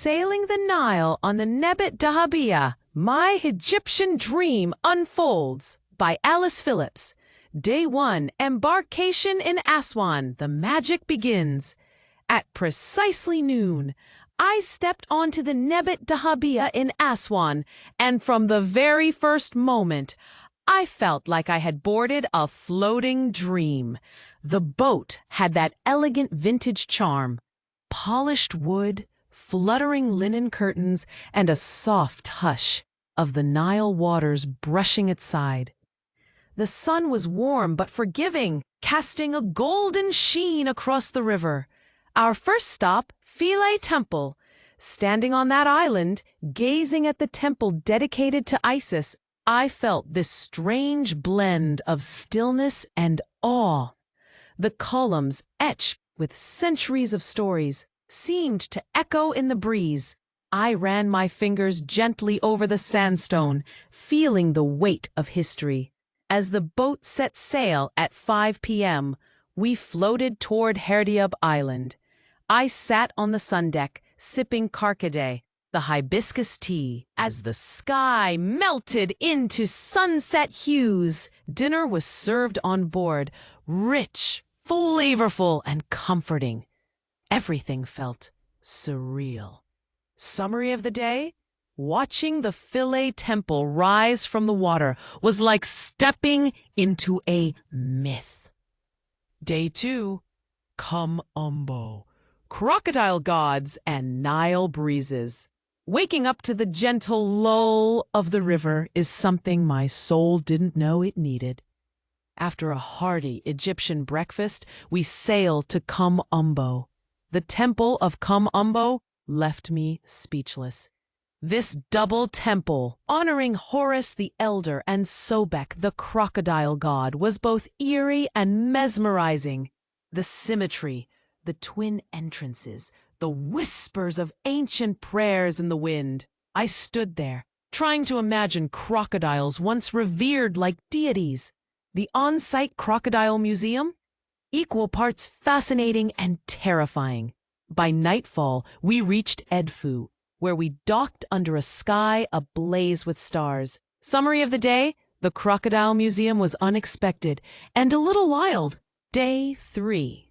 Sailing the Nile on the Nebyt Dahabiya, My Egyptian Dream Unfolds by Alice Phillips. Day 1, Embarkation in Aswan, the magic begins. At precisely noon, I stepped onto the Nebyt Dahabiya in Aswan, and from the very first moment, I felt like I had boarded a floating dream. The boat had that elegant vintage charm, polished wood, fluttering linen curtains, and a soft hush of the Nile waters brushing its side. The sun was warm but forgiving, casting a golden sheen across the river. Our first stop, Philae Temple. Standing on that island, gazing at the temple dedicated to Isis, I felt this strange blend of stillness and awe. The columns, etched with centuries of stories, seemed to echo in the breeze. I ran my fingers gently over the sandstone, feeling the weight of history. As the boat set sail at 5 p.m., we floated toward Herdiyab Island. I sat on the sundeck, sipping karkadeh, the hibiscus tea. As the sky melted into sunset hues, dinner was served on board, rich, flavorful, and comforting. Everything felt surreal. Summary of the day: watching the Philae temple rise from the water was like stepping into a myth. Day 2, Kom Ombo, crocodile gods and Nile breezes. Waking up to the gentle lull of the river is something my soul didn't know it needed. After a hearty Egyptian breakfast, we sailed to Kom Ombo. The temple of Kom Ombo left me speechless. This double temple, honoring Horus the Elder and Sobek the crocodile god, was both eerie and mesmerizing. The symmetry, the twin entrances, the whispers of ancient prayers in the wind. I stood there, trying to imagine crocodiles once revered like deities. The on-site crocodile museum? Equal parts fascinating and terrifying. By nightfall, we reached Edfu, where we docked under a sky ablaze with stars. Summary of the day: the Crocodile Museum was unexpected and a little wild. Day 3.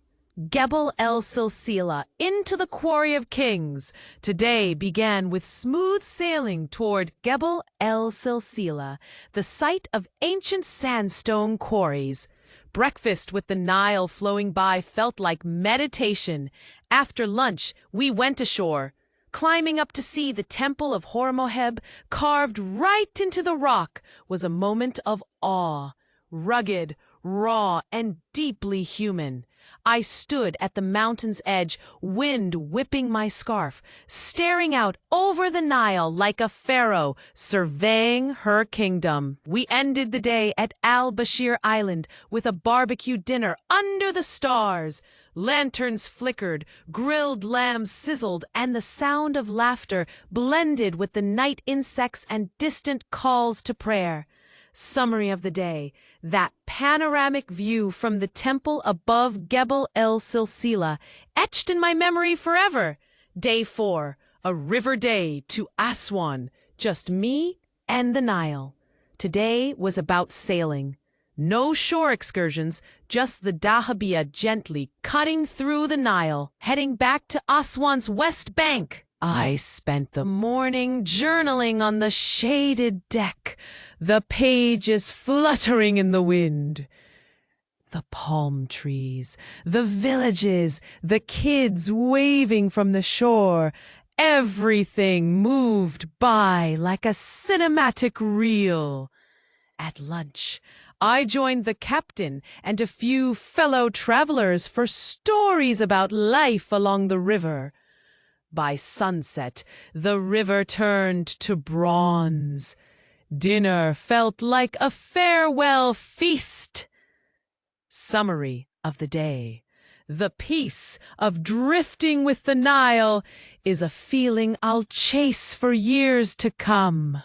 Gebel el Silsila, into the Quarry of Kings. Today began with smooth sailing toward Gebel el Silsila, the site of ancient sandstone quarries. Breakfast with the Nile flowing by felt like meditation. After lunch, we went ashore. Climbing up to see the Temple of Hormoheb carved right into the rock was a moment of awe. Rugged, raw, and deeply human. I stood at the mountain's edge, wind whipping my scarf, staring out over the Nile like a pharaoh surveying her kingdom. We ended the day at Al-Bashir Island with a barbecue dinner under the stars. Lanterns flickered, grilled lamb sizzled, and the sound of laughter blended with the night insects and distant calls to prayer. Summary of the day: that panoramic view from the temple above Gebel el Silsila, etched in my memory forever. Day 4, a river day to Aswan, just me and the Nile. Today was about sailing. No shore excursions, just the Dahabiya gently cutting through the Nile, heading back to Aswan's west bank. I spent the morning journaling on the shaded deck, the pages fluttering in the wind. The palm trees, the villages, the kids waving from the shore, everything moved by like a cinematic reel. At lunch, I joined the captain and a few fellow travelers for stories about life along the river. By sunset, the river turned to bronze. Dinner felt like a farewell feast. Summary of the day: the peace of drifting with the Nile is a feeling I'll chase for years to come.